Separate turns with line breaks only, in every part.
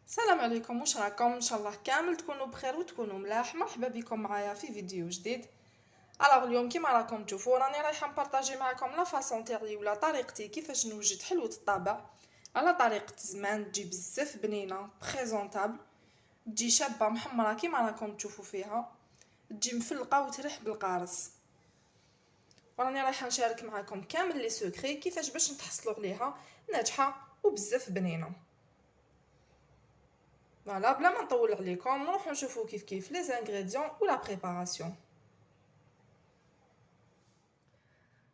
السلام عليكم، واش راكم؟ ان شاء الله كامل تكونوا بخير وتكونوا ملاح. مرحبا بكم معايا في فيديو جديد. اليوم كيما راكم تشوفوا راني رايحه نبارطاجي معكم لا فاصون تاعي ولا طريقتي كيفاش نوجد حلوه الطابع على طريقه زمان، تجي بزاف بنينه بريزونطابل، تجي شابه محمره كيما راكم تشوفوا فيها، تجي مفلقه وتريح بالقارص. وراني رايحه نشارك معكم كامل لي سوكري كيفاش باش نتحصلوا عليها ناجحه وبزاف بنينه. فوالا بلا ما نطول عليكم نروحو نشوفو كيف لي زانغريديون و لا بريباراسيون.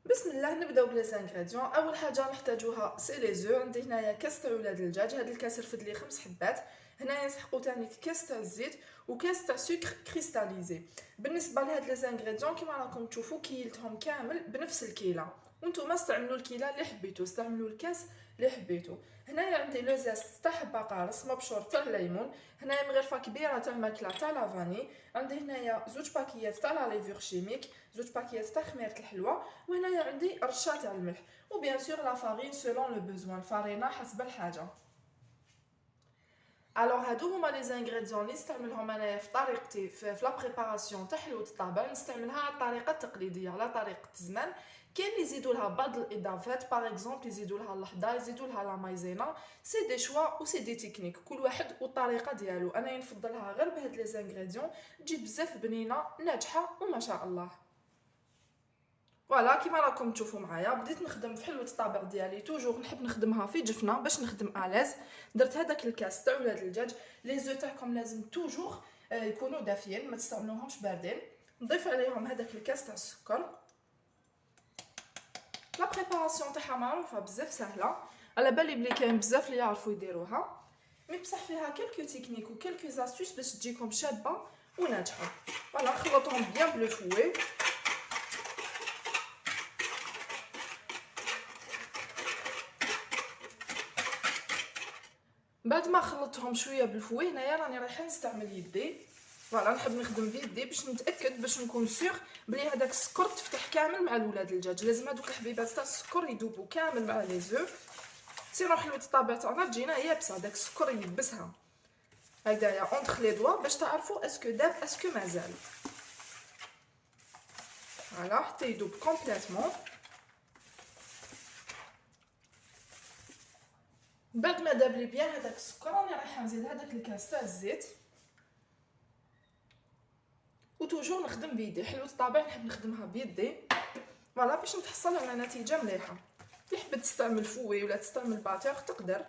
بسم الله نبداو بلي زانغريديون. اول حاجه نحتاجوها سي لي زو. عندي هنايا كاس تاع ولاد الدجاج، هاد الكاس رفد لي 5 حبات. هنايا نسحقو تاني كاس تاع الزيت وكاس تاع سكر كريستاليزي. بالنسبه لهاد لي زانغريديون كيما راكم تشوفوا كيلتهم كامل بنفس الكيله، وانتم استعملوا الكيله اللي حبيتو، استعملوا الكاس اللي حبيتو. هنايا عندي لو زاست تاع حبه قارص مبشور تاع الليمون. هنايا مغرفه كبيره تاع الماكله تاع لافاني. عندي هنايا زوج باكيات تاع لا ليفور شيميك، زوج باكيات تاع خميره الحلوى، وهنايا عندي رشه تاع الملح، وبيان سور لا فارين سولون لو بوزوان، الفارينه حسب الحاجه. هادو هما لي زانغريديون اللي نستعملهم انايا في طريقتي في لا بريباراسيون تاع حلوه الطابع. نستعملها على الطريقه التقليديه على طريقه زمان. كاين اللي يزيدوا لها بعض الاضافات، باغ اكزومبل يزيدوا لها اللحظه، يزيدوا لها لا مايزينا. سي دي شوا و سي دي تكنيك، كل واحد والطريقه ديالو. انا نفضلها غير بهاد لي زانغريديون، تجي بزاف بنينه ناجحه وما شاء الله. فوالا كيما راكم تشوفوا معايا بديت نخدم في حلوه الطابع ديالي. توجور نحب نخدمها في جفنه باش نخدم الاز. درت هذاك الكاس تاع ولاد الدجاج. لي زو تاعكم لازم توجور يكونوا دافيين، ما تستعملوهمش باردين. نضيف عليهم هذاك الكاس تاع السكر. لا بريباراسيون تاعها معروفه بزاف سهله، على بالي بلي كاين بزاف اللي يعرفوا يديروها، مي بصح فيها كلكو تكنيك و كلكو زاستوس باش تجيكم شابه وناجحه. فوالا نخلطهم بيان بلو فوي. بعد ما خلطتهم شويه بالفوي هنايا راني رايحه نستعمل يدي. فوالا نحب نخدم بيدي باش نتاكد، باش نكون سيغ بلي هذاك السكر تفتح كامل مع الولاد الدجاج. لازم هذوك الحبيبات تاع السكر يذوبوا كامل مع لي زو، سينو حلوه الطابع تاعنا تجينا يابسه، داك السكر يلبسها هكذايا اونتر لي دوا باش تعرفوا اسكو داب اسكو مازال. فوالا حتى يذوب كومبليتمون. بعد ما داب لي بيان هذاك السكر راني رايحه نزيد هذاك الكاس تاع الزيت، وتوجور نخدم بيدي. حلوه الطابع نحب نخدمها بيدي فوالا باش نتحصل على نتيجه مليحه. اللي حبت تستعمل فوي ولا تستعمل باتور تقدر.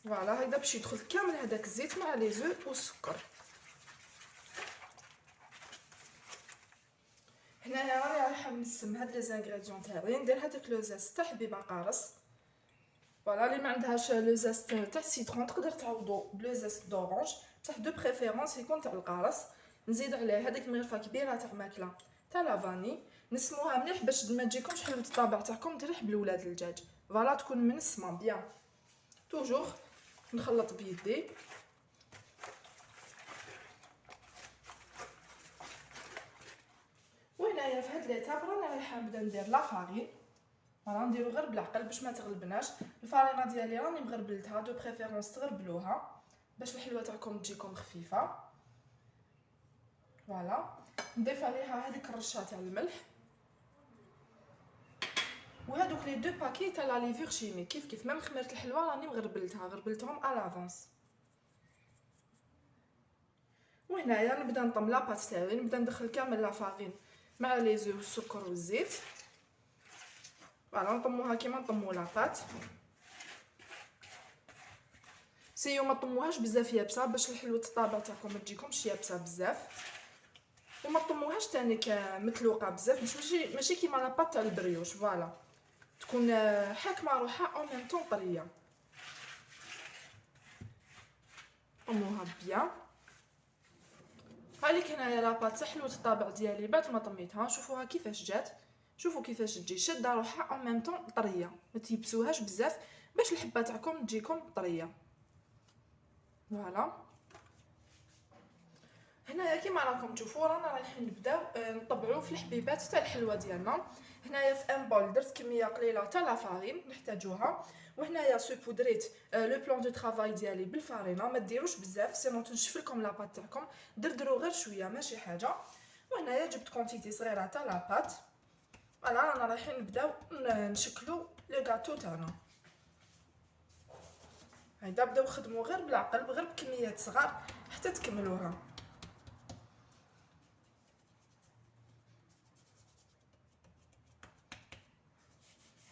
فوالا هكذا باش يدخل كامل هذاك الزيت مع لي زو والسكر. هنايا راني رايحه نسم هاد لي زانغريديون تاعي. ندير هذاك لو زاست تاع حبيبه قارص. فوالا اللي ما عندهاش لو زاست تاع السيترون تقدر تعوضو بلو زاست دورانج، بصح دو بريفيرونس يكون تاع القارص. نزيد عليه هذيك مغرفه كبيره تاع ماكله تاع لافاني. نسموها مليح باش ما تجيكمش حلوه الطابع تاعكم تريح بالولاد الدجاج. فوالا تكون منسمه بيان. توجور نخلط بيدي. وهنايا في هاد ليتاب راني رايحه نبدا ندير لا فارين. فوالا نديرو غير بالعقل باش ما تغلبناش. الفارينه ديالي راني مغربلتها، دو بريفيرونس تغربلوها باش الحلوه تاعكم تجيكم خفيفه. فوالا نضيف عليها هذيك الرشه تاع الملح، وهذوك لي دو باكي تاع لا ليفور شيمي. كيف ميم خميره الحلوى راني غربلتهم على لافونس. وهنايا نبدا نطم لاباط تاعي، نبدا ندخل كامل لا فارين مع لي زو والسكر والزيت. فوالا نطموها كيما نطمو لاباط. سيو ما طموهاش بزاف يابسه باش الحلوه الطابع تاعكم ما تجيكمش يابسه بزاف، وما طموهاش تاني متلوقه بزاف، ماشي كيما لاباط تاع البريوش. فوالا تكون حاكمه روحها او ميم طون طريه. طموها بيان. هاليك هنايا لاباط تاع حلوه الطابع ديالي بعد ما طميتها شوفوها كيفاش جات. شوفوا كيفاش تجي شاده روحها او ميم طون طريه، ما تيبسوهاش بزاف باش الحبه تاعكم تجيكم طريه. فوالا هنايا كيما راكم تشوفوا رانا رايحين نبداو نطبعوا في الحبيبات تاع الحلوه ديالنا. هنايا في ان بول درت كميه قليله تاع لا فارين نحتاجوها، وهنايا سوبودريت لو بلان دو طرافاي ديالي بالفارينه، ما ديروش بزاف سينو تنشف لكم لاباط تاعكم، دردروا غير شويه ماشي حاجه. وهنايا جبت كونتيتي صغيره تاع لاباط. فوالا رانا رايحين نبداو نشكلو لو غاتو تاعنا. هيدا بداو خدموا غير بالعقل، غير بكميات صغار حتى تكملوها.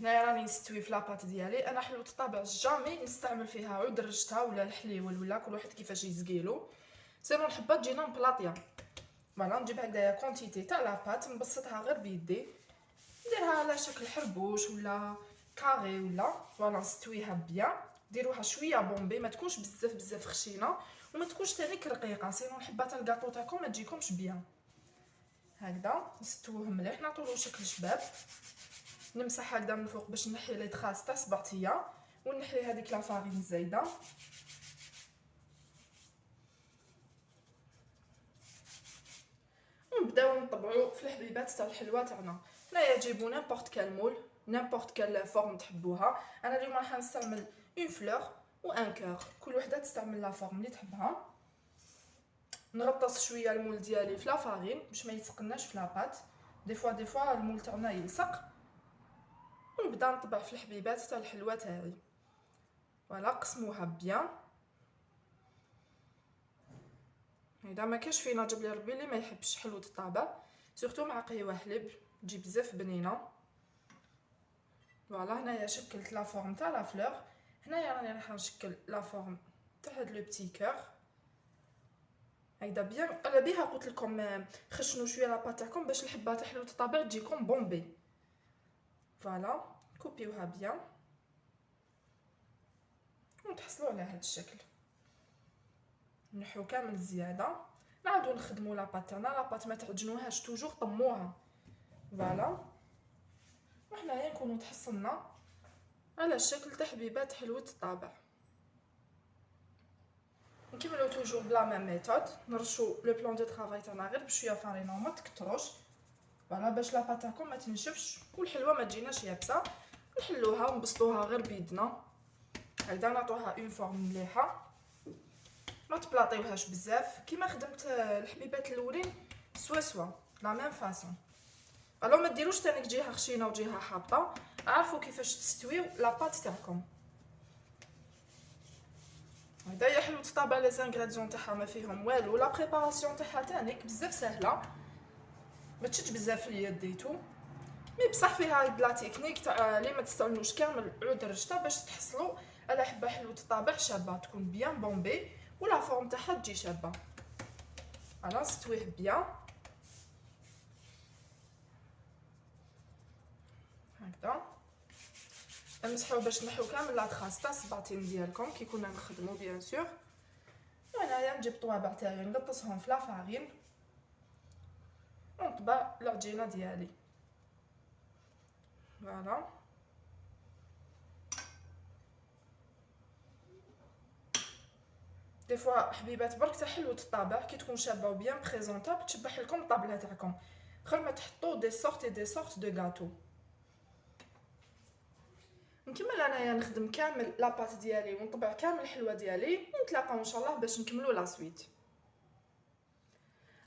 هنايا راني نستوي في لاباط ديالي. انا حلوة الطابع جامي نستعمل فيها عود رشتها ولا الحليول ولا كل واحد كيفاش يزقيلو، سينو الحبه تجينا مبلاطيه. فوالا نجيب هكذايا كونتيتي تاع لاباط نبسطها غير بيدي، نديرها على شكل حربوش ولا كاري ولا فوالا نستويها بيان. ديروها شويه بومبي، ما تكونش بزاف خشينه وما تكونش تاني رقيقه، سينو الحبه تاع الكاطو تاعكم ما تجيكمش بيان. هكذا نستووه مليح، نعطولو شكل شباب. نمسح هكذا من الفوق باش نحي لي تراس تاع السباطيه ونحي هذيك لا فارين الزايده. ونبداو نطبعوا في الحبيبات تاع الحلوه تاعنا. هنايا تجيبوا نيمبورط كال مول، نيمبورط كال فورم تحبوها. انا اليوم راح نستعمل اون فلور و ان كور، كل وحده تستعمل لا فورم اللي تحبها. نغطس شويه المول ديالي في لا فارين باش ما يتسقناش في لاباط، دي فوا المول تاعنا يلصق. ونبدا نطبع في الحبيبات تاع الحلوه تاعي. فوالا قسموها بيان. هيدا ما كاش فينا جاب لي ربي اللي ما يحبش حلوة الطابع، سورتو مع قهوه حليب تجي بزاف بنينه. فوالا هنايا شكلت لا فورم تاع لا فلور. هنايا راني راح نشكل لا فورم تاع هاد لو بتي كور. هيدا بيان على بها قلت لكم خشنوا شويه لاباط تاعكم باش الحبه تاع حلوة الطابع تجيكم بومبي. فوالا كوبيوها بيان وتحصلوا على هاد الشكل. نحو كامل الزياده، نعاودو نخدموا لاباط تاعنا. لاباط ما تعجنوهاش توجور، طموها. فوالا وحنايا نكونوا تحصلنا على الشكل تاع حبيبات حلوة الطابع. نكملو توجور بلا ميم ميثود، نرشو لو بلان دو طرافاي تاعنا غير بشويه فارينه وما تكتروش. فوالا باش لاباط تاعكم ما تنشفش والحلوه ما تجيناش يابسه. نحلوها ونبسطوها غير بيدنا هكذا، نعطوها اون فورم مليحه، ما تبلاطيوهاش بزاف. كيما خدمت الحبيبات الاولين سوا لا ميم فاصون. الو ما ديروش تانيك جهه خشينه وجهه حابطه، عرفوا كيفاش تستويو لاباط تاعكم. هدايا حلوة الطابع لي زانغريديون تاعها ما فيهم والو، لا بريباراسيون تاعها تانيك بزاف سهله، ما تشدش بزاف اليد ديتو. مي بصح فيها بلا تكنيك تاع لي ما تستعملوش كامل عود رشته باش تحصلوا على حبه حلوة الطابع شابه تكون بيان بومبي ولا فورم تاعها تجي شابه. انا نستويه بيان هكذا. نمسحوا باش نحيو كامل لا تراس تاع السباطين ديالكم كي كنا نخدموا بيان سور. وهنايا نجيب طوابع تاعي نغطسهم في لا فارين ونطبع العجينه ديالي. فوالا دي فوا حبيبات برك تاع حلوة الطابع كي تكون شابه وبيان بريزونطابل تشبح لكم الطابله تاعكم، خير ما تحطوا دي سورت دو غاتو. نكمل انايا نخدم كامل لاباط ديالي ونطبع كامل الحلوه ديالي، ونتلاقاو ان شاء الله باش نكملوا لا سويت.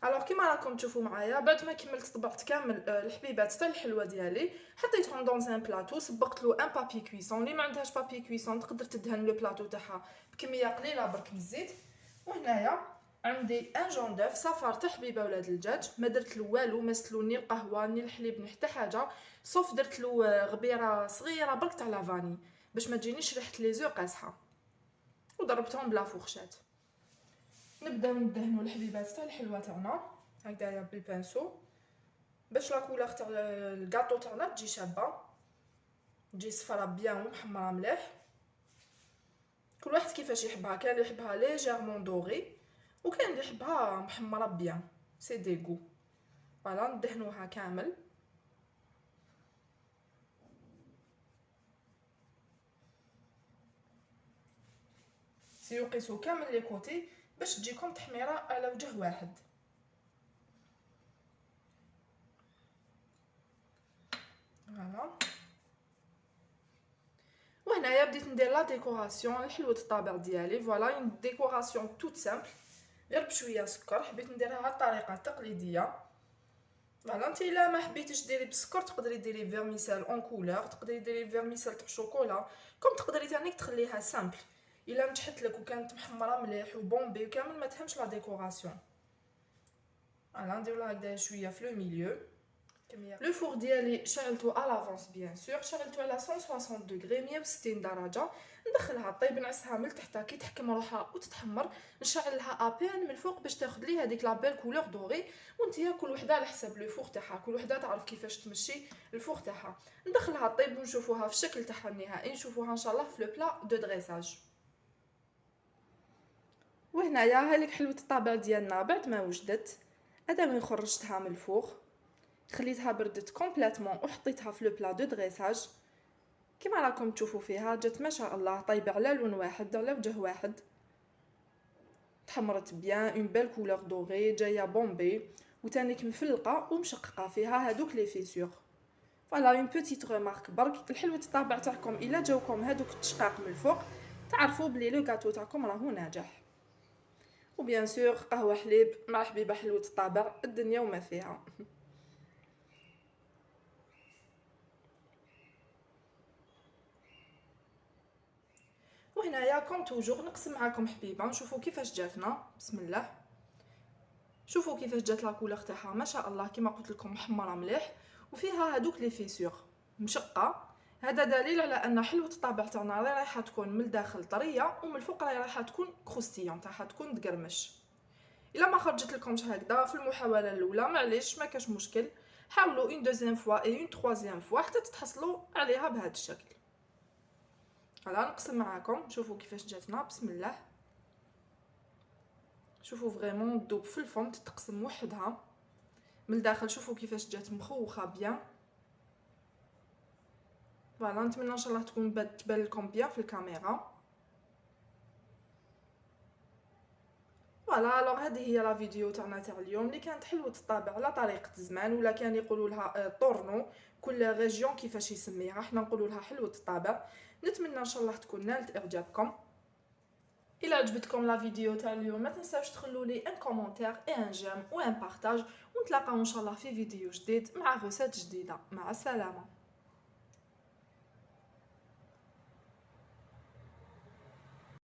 الوغ كيما راكم تشوفوا معايا بعد ما كملت طبعت كامل الحبيبات تاع الحلوه ديالي، حطيتهم دون ان بلاطو، سبقت له ان بابي كويسون. اللي ما عندهاش بابي كويسون تقدر تدهن لو بلاطو تاعها بكميه قليله برك من الزيت. وهنايا عندي ان جون دوف صفار تاع حبيبه ولاد الدجاج، ما درت له والو، ما سلو ني القهوه ني الحليب ني حتى حاجه، صوف درت له غبيره صغيره برك تاع لافاني باش ما تجينيش ريحه لي زو قاصحه، وضربتهم بلا فورشات. نبداو ندهنوا الحبيبات تاع الحلوه تاعنا هكذايا بالبانسو باش لا كولور تاع الكاطو تاعنا تجي شابه، تجي صفرا بيان ومحمره مليح. كل واحد كيفاش يحبها، كاين اللي يحبها ليجيرمون دوغي وكاين اللي يحبها محمره بيان، سي دي غو. فوالا ندهنوها كامل. سيو قيسو كامل لي كوتي باش تجيكم تحميره على وجه واحد. فوالا وهنايا بديت ندير لا ديكوراسيون لحلوه الطابع ديالي. فوالا اون ديكوراسيون توت سامبل غير بشويه سكر. حبيت نديرها على الطريقه التقليديه. فوالا انت الا ما حبيتيش ديري بالسكر تقدري ديري فيرميسال اون كولور، تقدري ديري فيرميسال تاع شوكولا، كوم تقدري تاني تخليها سامبل. الا نجحت لك وكانت محمره مليح وبومبي وكامل ما تهمش لا ديكوراسيون. فوالا ندير لها هكذا شويه في لو ميليو. لو فور ديالي شعلته على لافونس بيان سور، شعلته على 160 دوغري 160 درجه. ندخلها طيب نعسها من تحت كي تحكم روحها وتتحمر، نشعلها ابان من الفوق باش تاخذ لي هذيك لا بيل كولور دوري. وانتيا كل وحده على حسب لو فور تاعها، كل وحده تعرف كيفاش تمشي الفور تاعها. ندخلها طيب ونشوفوها في الشكل تاعها النهائي، نشوفوها ان شاء الله في لو بلا دو دريساج. وهنايا هاليك حلوه الطابع ديالنا بعد ما وجدت. هذا وين خرجتها من الفوق، خليتها بردت كومبليتوم وحطيتها في لو بلا دو دريساج. كما راكم تشوفوا فيها جات ما شاء الله طايبه على لون واحد، على وجه واحد، تحمرت بيان اون بيل كولور دوري جايه بومبي، وتانيك مفلقه ومشققه فيها هادوك لي فيسور. فوالا اون بوتيت ريمارك برك الحلوه الطابع تاعكم الا جاوكم هادوك التشقاق من الفوق تعرفوا بلي لو غاتو تاعكم راهو ناجح. وبيان سور قهوه حليب مع حبيبه حلوه الطابع الدنيا وما فيها. وهنايا كوم توجور نقسم معاكم حبيبه نشوفوا كيفاش جاتنا. بسم الله، شوفوا كيفاش جات لا كولور تاعها ما شاء الله كما قلت لكم محمره مليح وفيها هادوك لي فيسور مشقه. هذا دليل على ان حلوه الطابع تاعنا رايحه تكون من الداخل طريه ومن الفوق رايحه تكون كروستيون رايحه تكون تقرمش. الا ما خرجت لكمش هكذا في المحاوله الاولى معليش ما كاش مشكل، حاولوا اون دوزيام فوا اي اون تروازيام فوا حتى تتحصلوا عليها بهذا الشكل. هلا نقسم معاكم شوفوا كيفاش جاتنا. بسم الله، شوفوا فريمون تذوب في الفم تتقسم وحدها من الداخل. شوفوا كيفاش جات مخوخه بيان. فوالا نتمنى ان شاء الله تكون تبان لكم بيان في الكاميرا. فوالا الوغ هذه هي لا فيديو تاعنا تاع اليوم اللي كانت حلوه الطابع على طريقه الزمان، ولا كان يقولوا لها طورنو، كل ريجيون كيفاش يسميها، حنا نقولوا لها حلوه الطابع. نتمنى ان شاء الله تكون نالت اعجابكم. الى عجبتكم لا فيديو تاع اليوم ما تنساوش تخلوا لي ان كومونتير اي ان جيم و ان بارطاج، ونتلاقاو ان شاء الله في فيديو جديد مع غوسات جديده. مع السلامه.